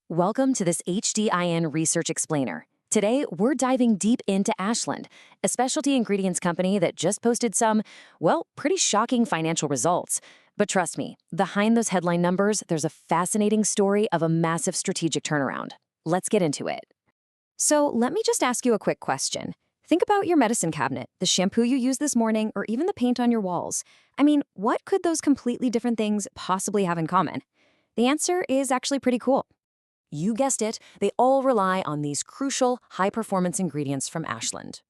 Welcome to this HDIN Research Explainer. Today, we're diving deep into Ashland, a specialty ingredients company that just posted some, well, pretty shocking financial results. But trust me, behind those headline numbers, there's a fascinating story of a massive strategic turnaround. Let's get into it. So let me just ask you a quick question. Think about your medicine cabinet, the shampoo you used this morning, or even the paint on your walls. I mean, what could those completely different things possibly have in common? The answer is actually pretty cool. You guessed it, they all rely on these crucial, high-performance ingredients from Ashland.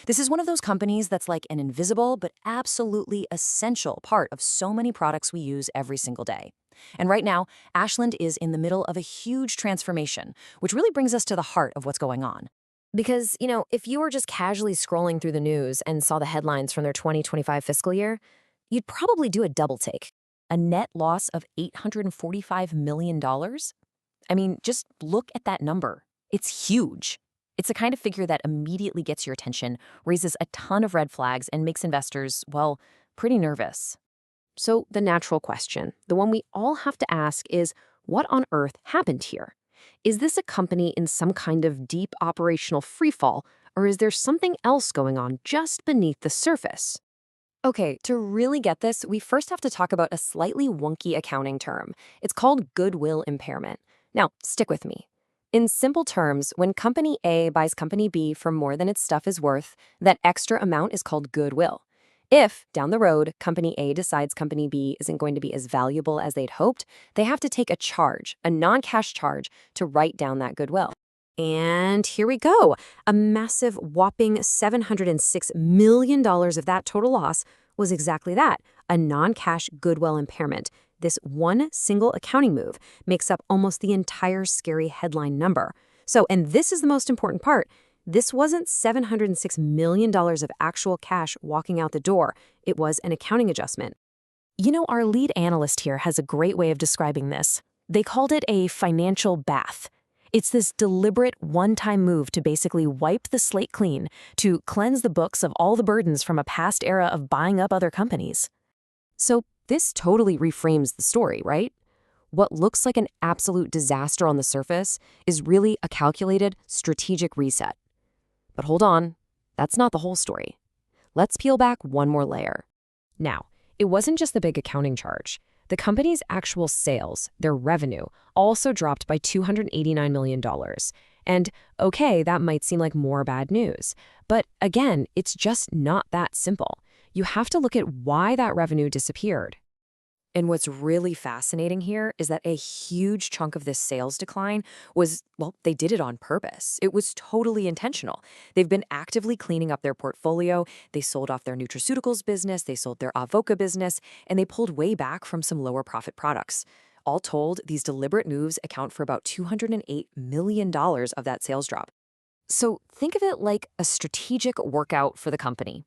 This is one of those companies that's like an invisible but absolutely essential part of so many products we use every single day. And right now, Ashland is in the middle of a huge transformation, which really brings us to the heart of what's going on. Because, if you were just casually scrolling through the news and saw the headlines from their 2025 fiscal year, you'd probably do a double take. A net loss of $845 million? I mean, just look at that number. It's huge. It's the kind of figure that immediately gets your attention, raises a ton of red flags, and makes investors, well, pretty nervous. So the natural question, the one we all have to ask is, what on earth happened here? Is this a company in some kind of deep operational freefall, or is there something else going on just beneath the surface? Okay, to really get this, we first have to talk about a slightly wonky accounting term. It's called goodwill impairment. Now, stick with me. In simple terms, when Company A buys Company B for more than its stuff is worth, that extra amount is called goodwill. If, down the road, Company A decides Company B isn't going to be as valuable as they'd hoped, they have to take a charge, a non-cash charge, to write down that goodwill. And here we go. A massive, whopping $706 million of that total loss was exactly that, a non-cash goodwill impairment. This one single accounting move makes up almost the entire scary headline number. So, and this is the most important part, this wasn't $706 million of actual cash walking out the door. It was an accounting adjustment. Our lead analyst here has a great way of describing this. They called it a financial bath. It's this deliberate one-time move to basically wipe the slate clean, to cleanse the books of all the burdens from a past era of buying up other companies. So this totally reframes the story, right? What looks like an absolute disaster on the surface is really a calculated, strategic reset. But hold on, that's not the whole story. Let's peel back one more layer. Now, it wasn't just the big accounting charge. The company's actual sales, their revenue, also dropped by $289 million. And okay, that might seem like more bad news. But again, it's just not that simple. You have to look at why that revenue disappeared. And what's really fascinating here is that a huge chunk of this sales decline was, well, they did it on purpose. It was totally intentional. They've been actively cleaning up their portfolio. They sold off their nutraceuticals business, they sold their avoca business, and they pulled way back from some lower profit products. All told, these deliberate moves account for about $208 million of that sales drop. So think of it like a strategic workout for the company.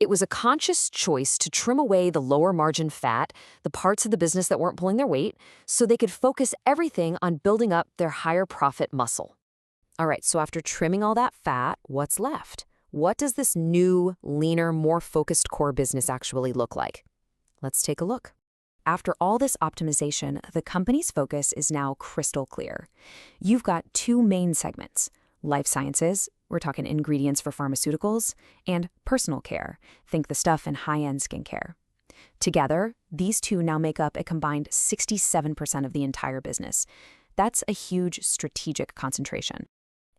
It was a conscious choice to trim away the lower margin fat, the parts of the business that weren't pulling their weight, so they could focus everything on building up their higher profit muscle. All right, so after trimming all that fat, what's left? What does this new, leaner, more focused core business actually look like? Let's take a look. After all this optimization, the company's focus is now crystal clear. You've got two main segments: life sciences, we're talking ingredients for pharmaceuticals, and personal care, think the stuff in high-end skincare. Together, these two now make up a combined 67% of the entire business. That's a huge strategic concentration.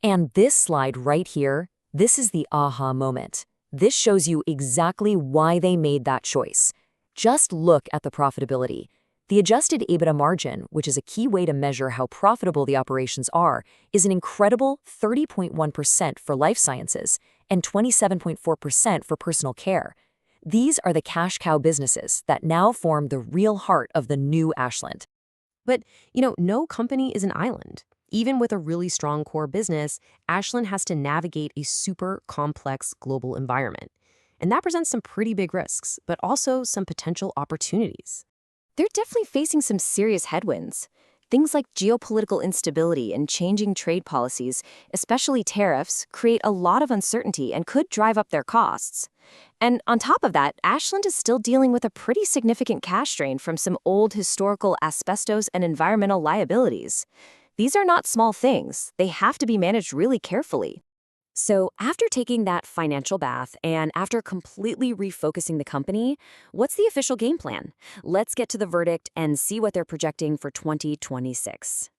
And this slide right here, this is the aha moment. This shows you exactly why they made that choice. Just look at the profitability. The adjusted EBITDA margin, which is a key way to measure how profitable the operations are, is an incredible 30.1% for life sciences and 27.4% for personal care. These are the cash cow businesses that now form the real heart of the new Ashland. But, no company is an island. Even with a really strong core business, Ashland has to navigate a super complex global environment. And that presents some pretty big risks, but also some potential opportunities. They're definitely facing some serious headwinds. Things like geopolitical instability and changing trade policies, especially tariffs, create a lot of uncertainty and could drive up their costs. And on top of that, Ashland is still dealing with a pretty significant cash drain from some old historical asbestos and environmental liabilities. These are not small things. They have to be managed really carefully. So, after taking that financial bath and after completely refocusing the company, what's the official game plan? Let's get to the verdict and see what they're projecting for 2026.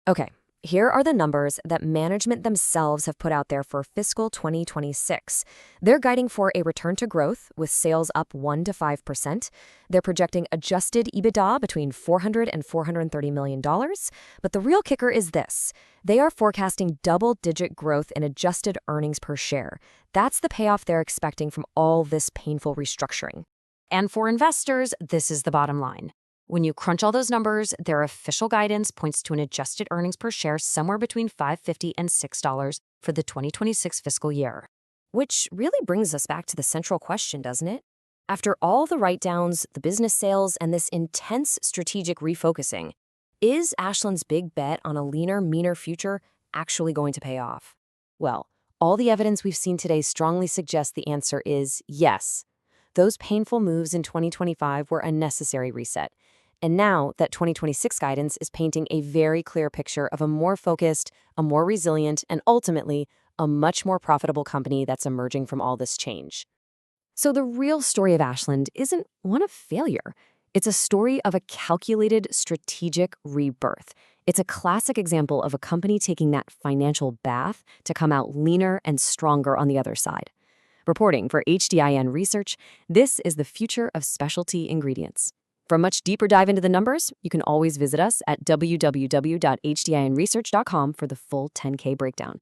Okay, here are the numbers that management themselves have put out there for fiscal 2026. They're guiding for a return to growth with sales up 1 to 5%. They're projecting adjusted EBITDA between $400 and $430 million. But the real kicker is this. They are forecasting double-digit growth in adjusted earnings per share. That's the payoff they're expecting from all this painful restructuring. And for investors, this is the bottom line. When you crunch all those numbers, their official guidance points to an adjusted earnings per share somewhere between $5.50 and $6 for the 2026 fiscal year. Which really brings us back to the central question, doesn't it? After all the write-downs, the business sales, and this intense strategic refocusing, is Ashland's big bet on a leaner, meaner future actually going to pay off? Well, all the evidence we've seen today strongly suggests the answer is yes. Those painful moves in 2025 were a necessary reset. And now that 2026 guidance is painting a very clear picture of a more focused, a more resilient, and ultimately, a much more profitable company that's emerging from all this change. So the real story of Ashland isn't one of failure. It's a story of a calculated, strategic rebirth. It's a classic example of a company taking that financial bath to come out leaner and stronger on the other side. Reporting for HDIN Research, this is the future of specialty ingredients. For a much deeper dive into the numbers, you can always visit us at www.hdinresearch.com for the full 10K breakdown.